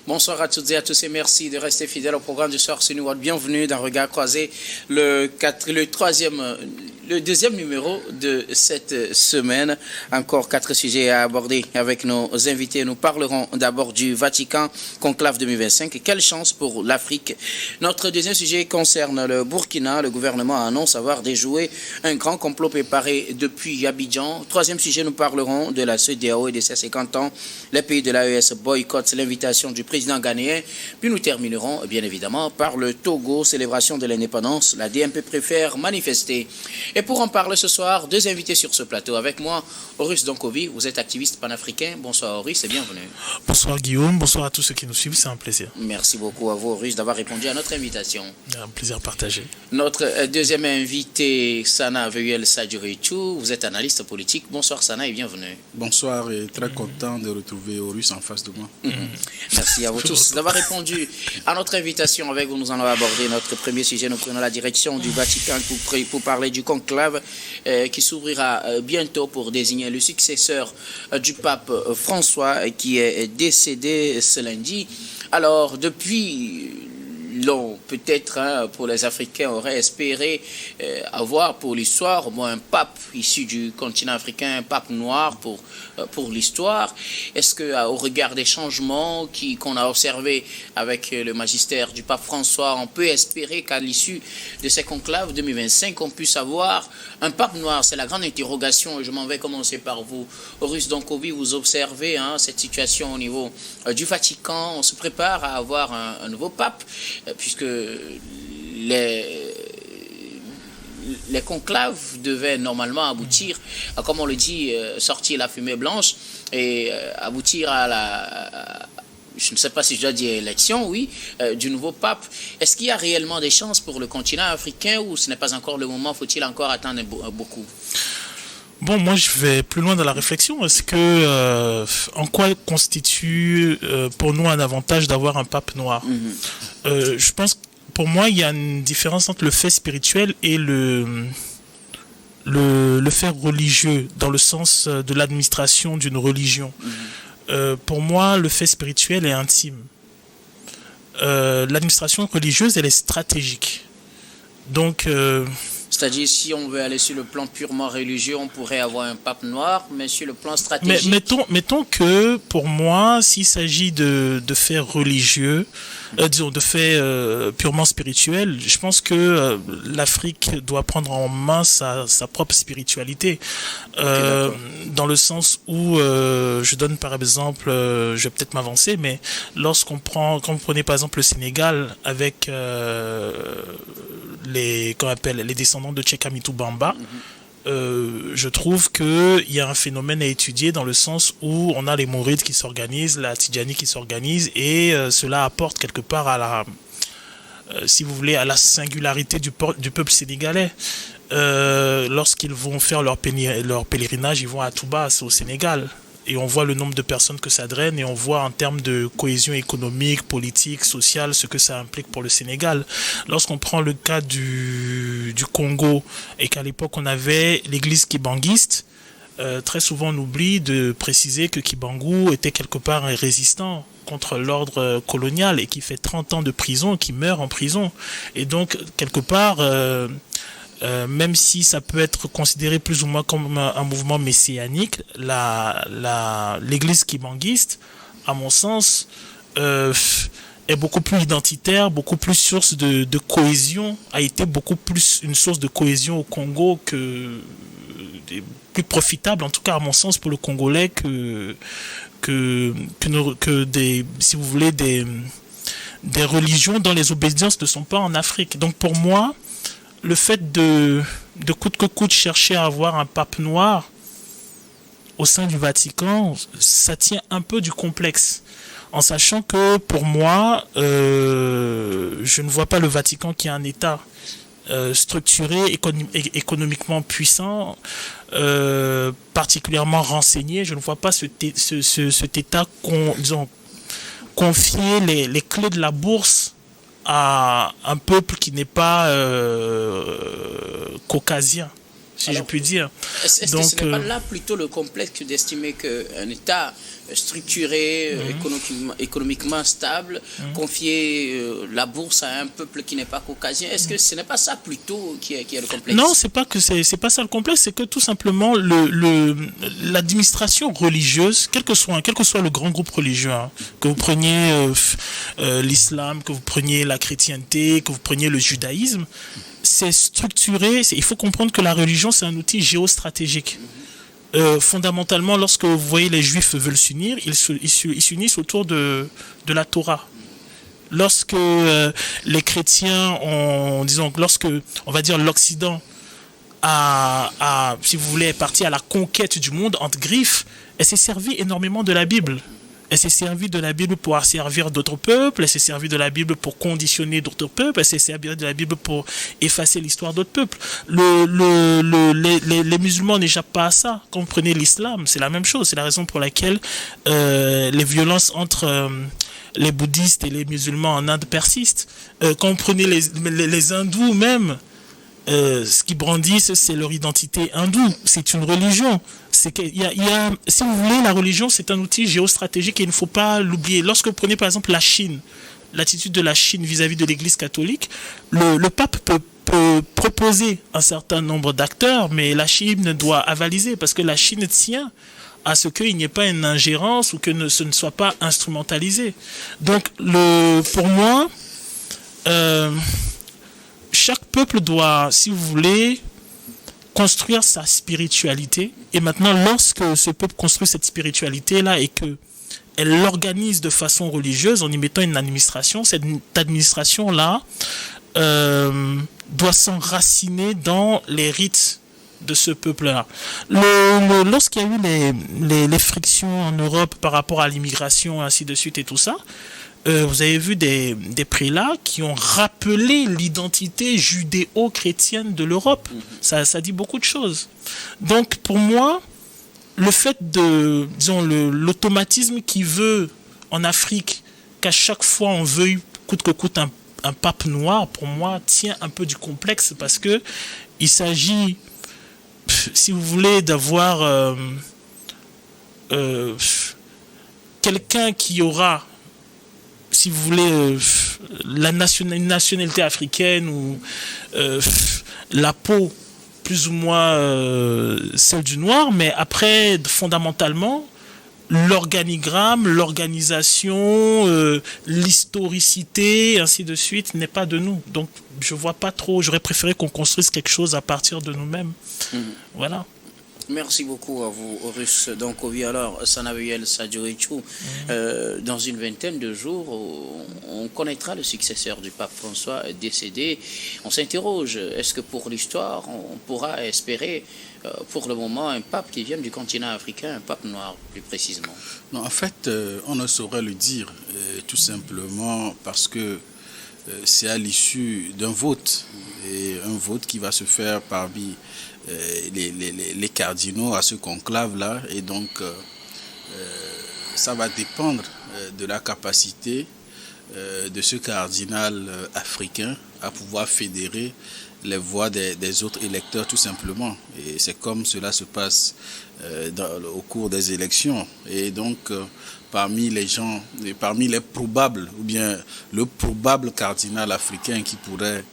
Bonsoir à toutes et à tous et merci de rester fidèles au programme du soir sur New World. Bienvenue dans Regard Croisé, le deuxième numéro de cette semaine. Encore 4 sujets à aborder avec nos invités. Nous parlerons d'abord du Vatican Conclave 2025. Quelle chance pour l'Afrique. Notre deuxième sujet concerne le Burkina. Le gouvernement annonce avoir déjoué un grand complot préparé depuis Abidjan. Troisième sujet, nous parlerons de la CEDEAO et de ses 50 ans. Les pays de l'AES boycottent l'invitation du président ghanéen. Puis nous terminerons, bien évidemment, par le Togo, célébration de l'indépendance. La DMP préfère manifester. Et pour en parler ce soir, 2 invités sur ce plateau. Avec moi, Horus Donkovi, vous êtes activiste panafricain. Bonsoir Horus et bienvenue. Bonsoir Guillaume, bonsoir à tous ceux qui nous suivent, c'est un plaisir. Merci beaucoup à vous Horus d'avoir répondu à notre invitation. Un plaisir partagé. Notre deuxième invité, Sana Veuel Sadjurichou, vous êtes analyste politique. Bonsoir Sana et bienvenue. Bonsoir et très content de retrouver Horus en face de moi. Merci à vous tous d'avoir répondu à notre invitation. Avec vous, nous allons aborder notre premier sujet. Nous prenons la direction du Vatican pour parler du conclave qui s'ouvrira bientôt pour désigner le successeur du pape François qui est décédé ce lundi. Alors, depuis peut-être pour les Africains auraient espéré avoir pour l'histoire au moins un pape issu du continent africain, un pape noir pour l'histoire. Est-ce qu'au regard des changements qu'on a observés avec le magistère du pape François, on peut espérer qu'à l'issue de ces conclaves 2025, on puisse avoir un pape noir? C'est la grande interrogation. Je m'en vais commencer par vous. Horus Donkovi, vous observez cette situation au niveau du Vatican. On se prépare à avoir un nouveau pape, puisque les conclaves devaient normalement aboutir, comme on le dit, sortir la fumée blanche et aboutir à je ne sais pas si je dois dire élection, oui, du nouveau pape. Est-ce qu'il y a réellement des chances pour le continent africain ou ce n'est pas encore le moment? Faut-il encore attendre beaucoup? Bon, moi je vais plus loin dans la réflexion. Est-ce que en quoi constitue pour nous un avantage d'avoir un pape noir? Je pense que pour moi il y a une différence entre le fait spirituel et le fait religieux, dans le sens de l'administration d'une religion. Pour moi, le fait spirituel est intime. L'administration religieuse, elle est stratégique. Donc c'est-à-dire, si on veut aller sur le plan purement religieux, on pourrait avoir un pape noir, mais sur le plan stratégique... Mais mettons que, pour moi, s'il s'agit de faits religieux, disons, de faits purement spirituels, je pense que l'Afrique doit prendre en main sa propre spiritualité. Dans le sens où, je donne par exemple, je vais peut-être m'avancer, mais quand vous prenez par exemple le Sénégal avec les descendants de Tchekamitou Bamba, je trouve qu'il y a un phénomène à étudier dans le sens où on a les Mourides qui s'organisent, la Tidjani qui s'organise, et cela apporte quelque part à la, si vous voulez, à la singularité du peuple sénégalais. Lorsqu'ils vont faire leur pèlerinage, ils vont à Touba, c'est au Sénégal. Et on voit le nombre de personnes que ça draine et on voit en termes de cohésion économique, politique, sociale, ce que ça implique pour le Sénégal. Lorsqu'on prend le cas du Congo et qu'à l'époque on avait l'église kibanguiste, très souvent on oublie de préciser que Kibangu était quelque part un résistant contre l'ordre colonial et qui fait 30 ans de prison, qui meurt en prison. Et donc, quelque part... même si ça peut être considéré plus ou moins comme un mouvement messianique, l'église kibanguiste, à mon sens, est beaucoup plus identitaire, beaucoup plus source de cohésion, a été beaucoup plus une source de cohésion au Congo plus profitable, en tout cas à mon sens pour le Congolais que si vous voulez, des religions dont les obédiences ne sont pas en Afrique. Donc pour moi, le fait de coûte que coûte chercher à avoir un pape noir au sein du Vatican, ça tient un peu du complexe. En sachant que pour moi, je ne vois pas le Vatican qui est un État structuré, économiquement puissant, particulièrement renseigné. Je ne vois pas cet État confier les clés de la bourse à un peuple qui n'est pas caucasien. si je puis dire. Est-ce que ce n'est pas là plutôt le complexe d'estimer qu'un État structuré, économiquement stable, confier la bourse à un peuple qui n'est pas caucasien, est-ce que ce n'est pas ça plutôt qui est le complexe? Non, c'est pas pas ça le complexe, c'est que tout simplement l'administration religieuse, quel que soit le grand groupe religieux, hein, que vous preniez l'islam, que vous preniez la chrétienté, que vous preniez le judaïsme, c'est structuré. Il faut comprendre que la religion, c'est un outil géostratégique. Fondamentalement, lorsque vous voyez les Juifs veulent s'unir, ils s'unissent autour de la Torah. Lorsque les chrétiens lorsque, on va dire, l'Occident si vous voulez, est parti à la conquête du monde, entre griffes, elle s'est servie énormément de la Bible. Elle s'est servie de la Bible pour asservir d'autres peuples, elle s'est servie de la Bible pour conditionner d'autres peuples, elle s'est servie de la Bible pour effacer l'histoire d'autres peuples. Les musulmans n'échappent pas à ça. Quand vous prenez l'islam, c'est la même chose. C'est la raison pour laquelle les violences entre les bouddhistes et les musulmans en Inde persistent. Quand vous prenez les hindous même, ce qu'ils brandissent, c'est leur identité hindoue. C'est une religion. Si vous voulez, la religion, c'est un outil géostratégique et il ne faut pas l'oublier. Lorsque vous prenez par exemple la Chine, l'attitude de la Chine vis-à-vis de l'Église catholique, le pape peut proposer un certain nombre d'acteurs, mais la Chine doit avaliser parce que la Chine tient à ce qu'il n'y ait pas une ingérence ou que ce ne soit pas instrumentalisé. Donc, pour moi, chaque peuple doit, si vous voulez, construire sa spiritualité. Et maintenant, lorsque ce peuple construit cette spiritualité-là et qu'elle l'organise de façon religieuse en y mettant une administration, cette administration-là doit s'enraciner dans les rites de ce peuple-là. Lorsqu'il y a eu les frictions en Europe par rapport à l'immigration, ainsi de suite et tout ça, vous avez vu des prélats qui ont rappelé l'identité judéo-chrétienne de l'Europe. Ça dit beaucoup de choses. Donc, pour moi, le fait l'automatisme qui veut en Afrique qu'à chaque fois on veuille coûte que coûte un pape noir, pour moi, tient un peu du complexe parce que il s'agit, si vous voulez, d'avoir quelqu'un qui aura, si vous voulez, une nationalité africaine ou la peau plus ou moins celle du noir, mais après, fondamentalement, l'organigramme, l'organisation, l'historicité, ainsi de suite, n'est pas de nous. Donc, je vois pas trop, j'aurais préféré qu'on construise quelque chose à partir de nous-mêmes. Voilà. Merci beaucoup à vous, Horus. Donc, oui, alors, Sanaviel Sadjoichou, dans une vingtaine de jours, on connaîtra le successeur du pape François décédé. On s'interroge, est-ce que pour l'histoire, on pourra espérer, pour le moment, un pape qui vient du continent africain, un pape noir, plus précisément? Non, en fait, on ne saurait le dire, tout simplement parce que c'est à l'issue d'un vote, et un vote qui va se faire parmi les cardinaux à ce conclave-là, et donc ça va dépendre de la capacité de ce cardinal africain à pouvoir fédérer les voix des autres électeurs, tout simplement. Et c'est comme cela se passe au cours des élections. Et donc, parmi les gens, parmi les probables, ou bien le probable cardinal africain qui pourrait,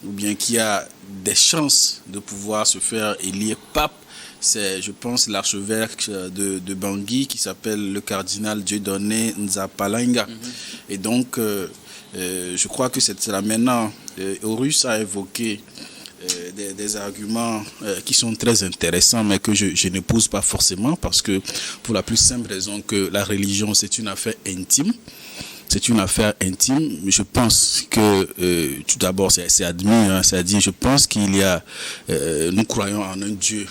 ou bien qui a des chances de pouvoir se faire élire pape, c'est, je pense, l'archevêque de Bangui qui s'appelle le cardinal Dieudonné Nzapalanga. Et donc, je crois que c'est là maintenant. Horus a évoqué des arguments qui sont très intéressants, mais que je n'épouse pas forcément, parce que pour la plus simple raison que la religion, c'est une affaire intime. C'est une affaire intime. Je pense que, tout d'abord, c'est admis, hein, c'est-à-dire, je pense qu'il y a, nous croyons en un Dieu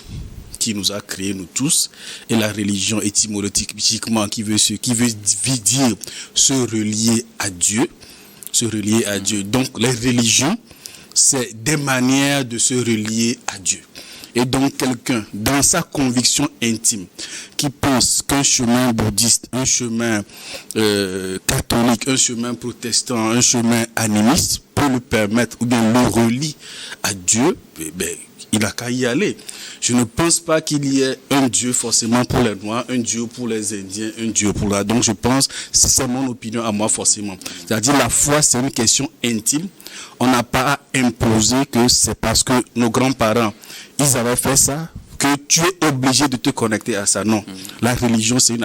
qui nous a créés, nous tous, et la religion étymologiquement qui veut dire se relier à Dieu, se relier à Dieu. Donc, les religions, c'est des manières de se relier à Dieu. Et donc, quelqu'un, dans sa conviction intime, qui pense qu'un chemin bouddhiste, un chemin catholique, un chemin protestant, un chemin animiste peut peut le permettre ou bien le relie à Dieu, il n'a qu'à y aller. Je ne pense pas qu'il y ait un Dieu forcément pour les Noirs, un Dieu pour les Indiens, un Dieu pour la... Donc je pense, c'est mon opinion à moi forcément. C'est-à-dire la foi, c'est une question intime. On n'a pas à imposer que c'est parce que nos grands-parents, ils avaient fait ça, que tu es obligé de te connecter à ça. Non. La religion, c'est une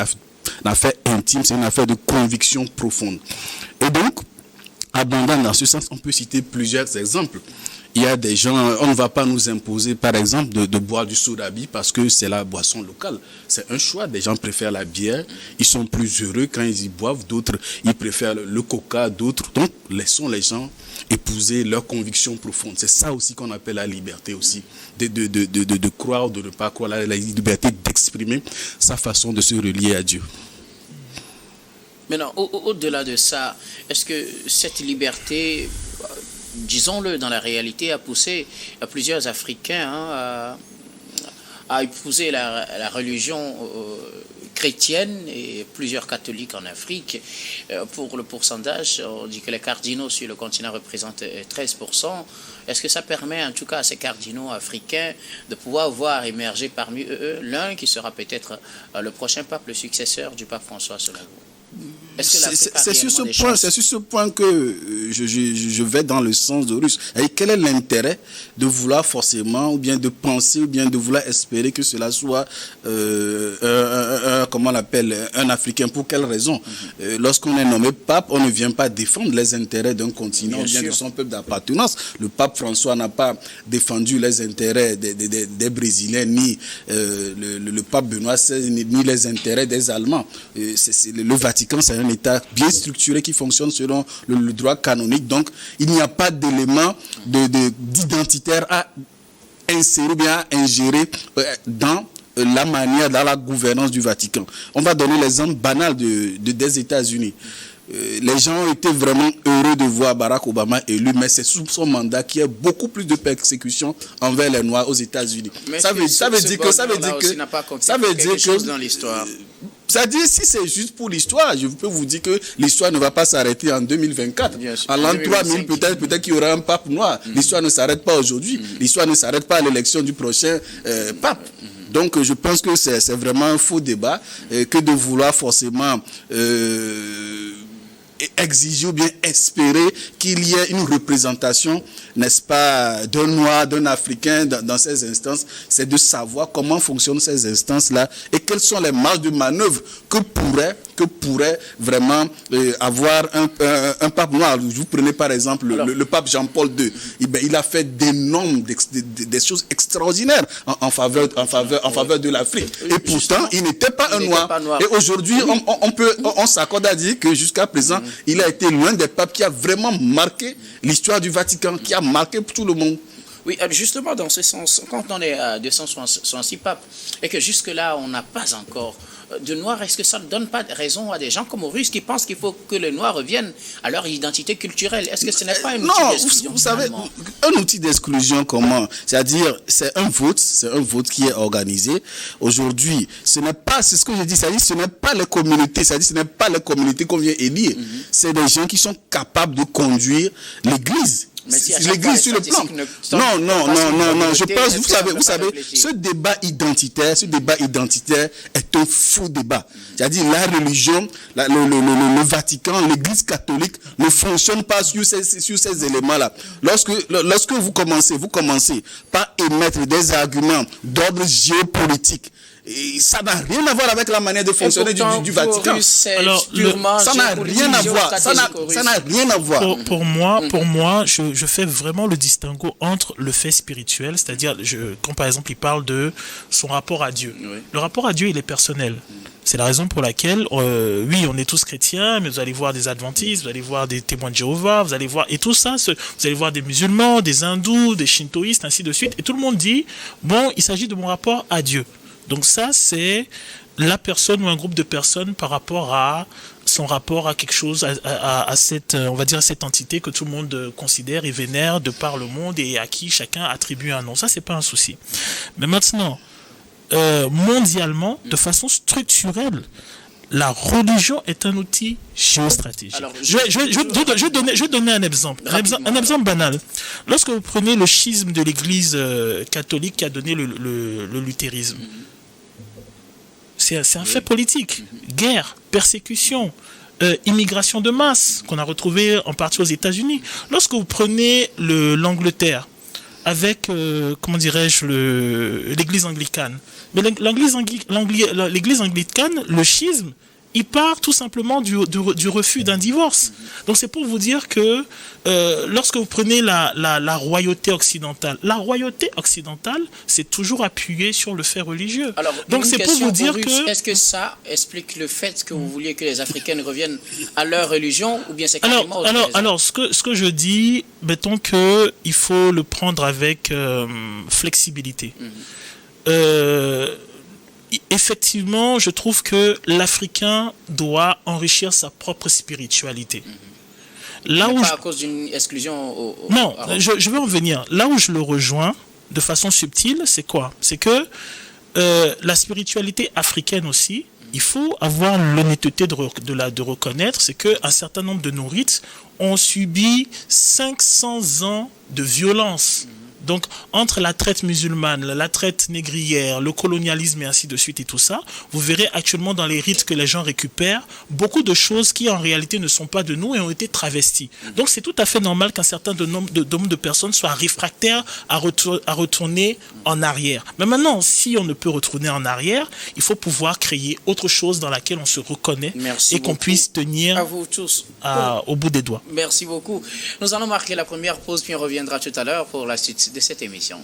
affaire intime, c'est une affaire de conviction profonde. Et donc, abondant dans ce sens, on peut citer plusieurs exemples. Il y a des gens, on ne va pas nous imposer, par exemple, de boire du sodabi parce que c'est la boisson locale. C'est un choix. Des gens préfèrent la bière. Ils sont plus heureux quand ils y boivent. D'autres, ils préfèrent le coca. D'autres. Donc, laissons les gens épouser leurs convictions profondes. C'est ça aussi qu'on appelle la liberté aussi. De croire ou de ne pas croire. La liberté d'exprimer sa façon de se relier à Dieu. Maintenant, au-delà de ça, est-ce que cette liberté, disons-le, dans la réalité, a poussé plusieurs Africains à épouser la religion chrétienne et plusieurs catholiques en Afrique? Pour le pourcentage, on dit que les cardinaux sur le continent représentent 13%. Est-ce que ça permet en tout cas à ces cardinaux africains de pouvoir voir émerger parmi eux l'un qui sera peut-être le prochain pape, le successeur du pape François, selon vous? C'est sur ce point que je vais dans le sens de Russe. Et quel est l'intérêt de vouloir forcément, ou bien de penser, ou bien de vouloir espérer que cela soit comment on l'appelle, un Africain? Pour quelle raison? Lorsqu'on est nommé pape, on ne vient pas défendre les intérêts d'un continent, ou bien de son peuple d'appartenance. Le pape François n'a pas défendu les intérêts des Brésiliens, ni le pape Benoît XVI, ni les intérêts des Allemands. Le Vatican, c'est un État bien structuré qui fonctionne selon le droit canonique. Donc, il n'y a pas d'élément d'identitaire à insérer ou bien à ingérer dans la manière, dans la gouvernance du Vatican. On va donner l'exemple banal des États-Unis. Les gens ont été vraiment heureux de voir Barack Obama élu, mais c'est sous son mandat qu'il y a beaucoup plus de persécutions envers les Noirs aux États-Unis. Ça veut dire que c'est-à-dire, si c'est juste pour l'histoire, je peux vous dire que l'histoire ne va pas s'arrêter en 2024. En l'an 3000, peut-être qu'il y aura un pape noir. L'histoire ne s'arrête pas aujourd'hui. L'histoire ne s'arrête pas à l'élection du prochain pape. Donc, je pense que c'est vraiment un faux débat que de vouloir forcément exiger ou bien espérer qu'il y ait une représentation, n'est-ce pas, d'un Noir, d'un Africain dans ces instances. C'est de savoir comment fonctionnent ces instances-là et quelles sont les marges de manœuvre que pourrait vraiment avoir un pape noir. Vous prenez par exemple le pape Jean-Paul II. Il a fait des choses extraordinaires en faveur de l'Afrique. Et pourtant, il n'était pas un noir. Et aujourd'hui, on s'accorde à dire que jusqu'à présent, il a été l'un des papes qui a vraiment marqué l'histoire du Vatican, qui a marqué tout le monde. Oui, justement, dans ce sens, quand on est à 266 papes et que jusque-là, on n'a pas encore de Noirs, est-ce que ça ne donne pas raison à des gens comme Russes qui pensent qu'il faut que les Noirs reviennent à leur identité culturelle? Est-ce que ce n'est pas un outil d'exclusion? Non, vous savez, un outil d'exclusion, comment? C'est-à-dire, c'est un vote qui est organisé. Aujourd'hui, ce n'est pas, c'est ce que je dis, c'est-à-dire, ce n'est pas les communautés, c'est-à-dire, ce n'est pas les communautés qu'on vient élire. C'est des gens qui sont capables de conduire l'Église. L'église sur le plan. Non. Je pense, vous savez, ce débat identitaire est un faux débat. C'est-à-dire la religion, le Vatican, l'Église catholique ne fonctionne pas sur ces éléments-là. Lorsque vous commencez par émettre des arguments d'ordre géopolitique, et ça n'a rien à voir avec la manière de fonctionner du Vatican. Alors, ça n'a rien à voir. Ça n'a rien à voir. Pour moi, je fais vraiment le distinguo entre le fait spirituel, c'est-à-dire quand par exemple il parle de son rapport à Dieu. Oui. Le rapport à Dieu, il est personnel. C'est la raison pour laquelle, oui, on est tous chrétiens, mais vous allez voir des adventistes, vous allez voir des témoins de Jéhovah, vous allez voir, et tout ça, vous allez voir des musulmans, des hindous, des shintoïstes, ainsi de suite, et tout le monde dit, bon, il s'agit de mon rapport à Dieu. Donc ça, c'est la personne ou un groupe de personnes par rapport à son rapport à quelque chose, à cette, on va dire, cette entité que tout le monde considère et vénère de par le monde et à qui chacun attribue un nom. Ça, c'est pas un souci. Mais maintenant, mondialement, de façon structurelle, la religion est un outil géostratégique. Alors, je vais donner un exemple. Un exemple banal. Lorsque vous prenez le schisme de l'Église catholique qui a donné le luthérisme, c'est un fait politique. Guerre, persécution, immigration de masse qu'on a retrouvé en partie aux États-Unis. Lorsque vous prenez l'Angleterre avec, comment dirais-je, l'Église anglicane. Mais l'Église anglicane, le schisme, il part tout simplement du refus d'un divorce. Donc c'est pour vous dire que lorsque vous prenez la royauté occidentale, c'est toujours appuyé sur le fait religieux. Alors, donc c'est pour vous dire que... Est-ce que ça explique le fait que vous vouliez que les Africains reviennent à leur religion, ou bien c'est carrément autre chose? Alors ce que je dis, mettons que il faut le prendre avec flexibilité. Effectivement, je trouve que l'Africain doit enrichir sa propre spiritualité. Là où pas à cause d'une exclusion Non, je vais en venir. Là où je le rejoins de façon subtile, c'est quoi? C'est que la spiritualité africaine aussi, il faut avoir l'honnêteté de reconnaître, c'est qu'un certain nombre de nos rites ont subi 500 ans de violence. Donc, entre la traite musulmane, la traite négrière, le colonialisme et ainsi de suite et tout ça, vous verrez actuellement dans les rites que les gens récupèrent beaucoup de choses qui en réalité ne sont pas de nous et ont été travesties. Donc, c'est tout à fait normal qu'un certain nombre de personnes soient réfractaires à retourner en arrière. Mais maintenant, si on ne peut retourner en arrière, il faut pouvoir créer autre chose dans laquelle on se reconnaît et qu'on puisse tenir à vous tous. Au bout des doigts. Merci beaucoup. Nous allons marquer la première pause, puis on reviendra tout à l'heure pour la suite de cette émission.